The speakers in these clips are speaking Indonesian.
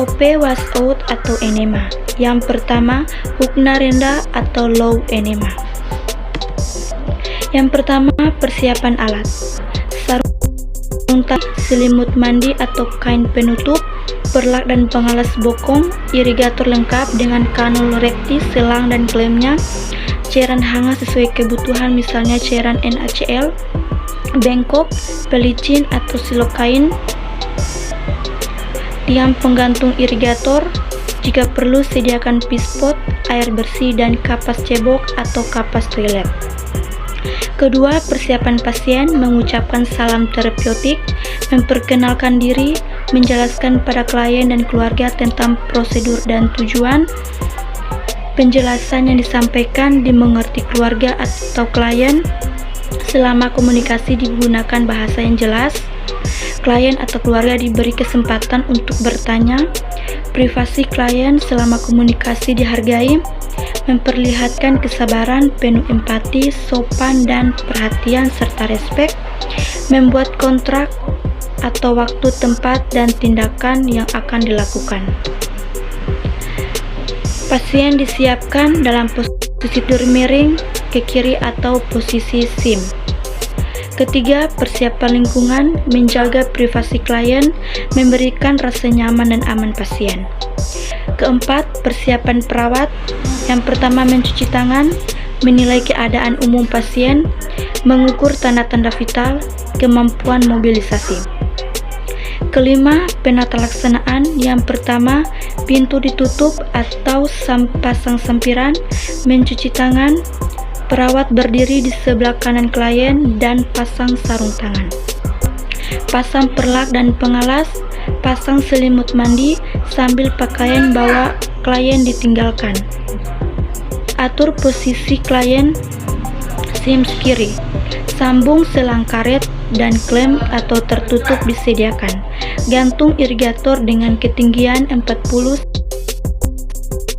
SOP washout atau enema. Yang pertama, hukna rendah atau low enema. Yang pertama, persiapan alat. Sarung tangan, selimut mandi atau kain penutup, perlak dan pengalas bokong, irigator lengkap dengan kanul rekti, selang dan klemnya, cairan hangat sesuai kebutuhan misalnya cairan NaCl, bengkok, pelicin atau silokain, tiang penggantung irigator, jika perlu sediakan pispot, air bersih dan kapas cebok atau kapas toilet. Kedua, persiapan pasien mengucapkan salam terapeutik, memperkenalkan diri, menjelaskan pada klien dan keluarga tentang prosedur dan tujuan. Penjelasan yang disampaikan dimengerti keluarga atau klien. Selama komunikasi digunakan bahasa yang jelas. Klien atau keluarga diberi kesempatan untuk bertanya. Privasi klien selama komunikasi dihargai. Memperlihatkan kesabaran, penuh empati, sopan dan perhatian serta respek. Membuat kontrak atau waktu, tempat, dan tindakan yang akan dilakukan. Pasien disiapkan dalam posisi tidur miring ke kiri atau posisi SIM. Ketiga, persiapan lingkungan, menjaga privasi klien, memberikan rasa nyaman dan aman pasien. Keempat, persiapan perawat. Yang pertama, mencuci tangan, menilai keadaan umum pasien, mengukur tanda-tanda vital, kemampuan mobilisasi. Kelima, penata laksanaan. Yang pertama, pintu ditutup atau pasang sampiran, mencuci tangan, perawat berdiri di sebelah kanan klien dan pasang sarung tangan. Pasang perlak dan pengalas, pasang selimut mandi sambil pakaian bawah klien ditinggalkan. Atur posisi klien SIM kiri. Sambung selang karet dan klem atau tertutup disediakan. Gantung irigator dengan ketinggian 40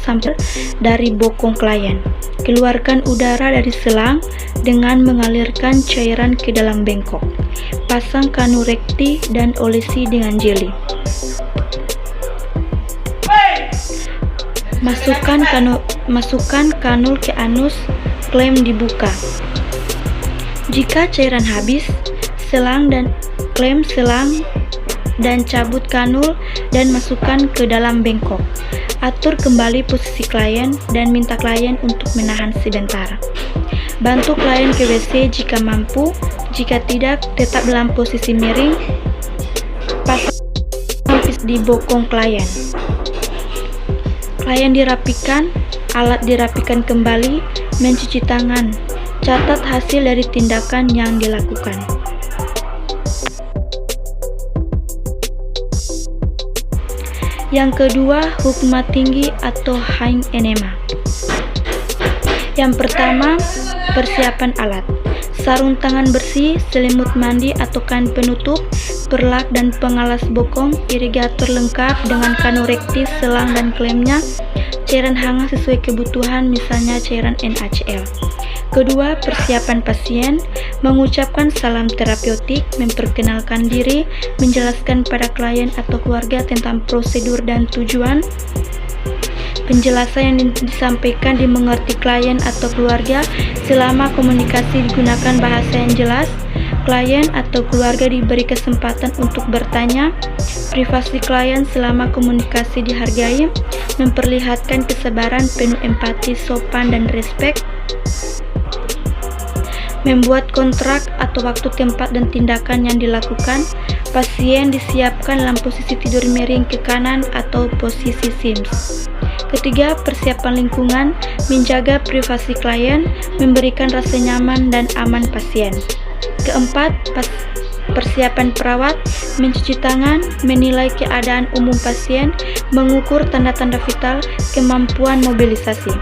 cm dari bokong klien. Keluarkan udara dari selang dengan mengalirkan cairan ke dalam bengkok. Pasang kanul rekti dan olesi dengan jeli. Masukkan kanul ke anus, klem dibuka. Jika cairan habis, selang dan klem selang dan cabut kanul dan masukkan ke dalam bengkok. Atur kembali posisi klien dan minta klien untuk menahan sebentar. Bantu klien ke WC jika mampu, jika tidak tetap dalam posisi miring. Pasang di bokong klien. Klien dirapikan, alat dirapikan kembali, mencuci tangan. Catat hasil dari tindakan yang dilakukan. Yang kedua, hukma tinggi atau high enema. Yang pertama, persiapan alat. Sarung tangan bersih, selimut mandi atau kain penutup, perlak dan pengalas bokong, irigator lengkap dengan kanul rekti, selang dan klemnya, cairan hangat sesuai kebutuhan misalnya cairan NaCl. Kedua, persiapan pasien, mengucapkan salam terapeutik, memperkenalkan diri, menjelaskan pada klien atau keluarga tentang prosedur dan tujuan. Penjelasan yang disampaikan dimengerti klien atau keluarga. Selama komunikasi digunakan bahasa yang jelas. Klien atau keluarga diberi kesempatan untuk bertanya. Privasi klien selama komunikasi dihargai. Memperlihatkan kesabaran, penuh empati, sopan dan respek. Membuat kontrak atau waktu, tempat, dan tindakan yang dilakukan. Pasien disiapkan dalam posisi tidur miring ke kanan atau posisi SIMS. Ketiga, persiapan lingkungan, menjaga privasi klien, memberikan rasa nyaman dan aman pasien. Keempat, persiapan perawat, mencuci tangan, menilai keadaan umum pasien, mengukur tanda-tanda vital, kemampuan mobilisasi.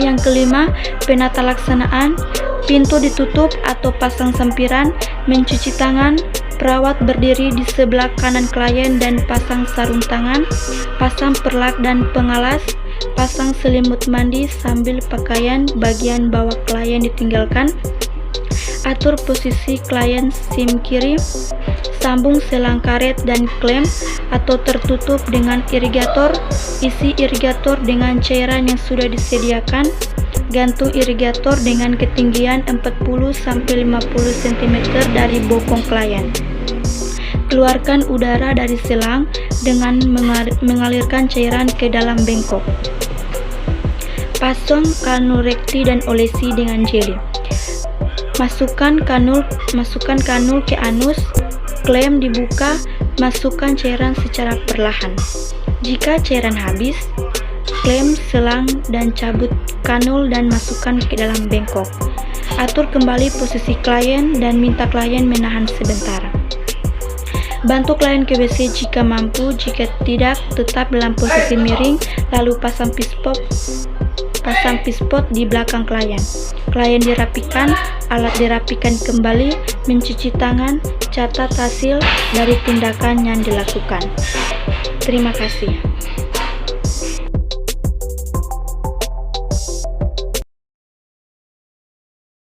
Yang kelima, penata laksanaan, pintu ditutup atau pasang sampiran, mencuci tangan, perawat berdiri di sebelah kanan klien dan pasang sarung tangan, pasang perlak dan pengalas, pasang selimut mandi sambil pakaian bagian bawah klien ditinggalkan. Atur posisi klien SIM kiri. Sambung selang karet dan klem atau tertutup dengan irigator. Isi irigator dengan cairan yang sudah disediakan. Gantung irigator dengan ketinggian 40-50 cm dari bokong klien. Keluarkan udara dari selang dengan mengalirkan cairan ke dalam bengkok. Pasang kanul rekti dan olesi dengan jeli. Masukkan kanul ke anus, klem dibuka, masukkan cairan secara perlahan. Jika cairan habis, klem selang dan cabut kanul dan masukkan ke dalam bengkok. Atur kembali posisi klien dan minta klien menahan sebentar. Bantu klien ke WC jika mampu, jika tidak tetap dalam posisi miring, lalu pasang pispot di belakang klien. Klien dirapikan, alat dirapikan kembali, mencuci tangan, catat hasil dari tindakan yang dilakukan. Terima kasih.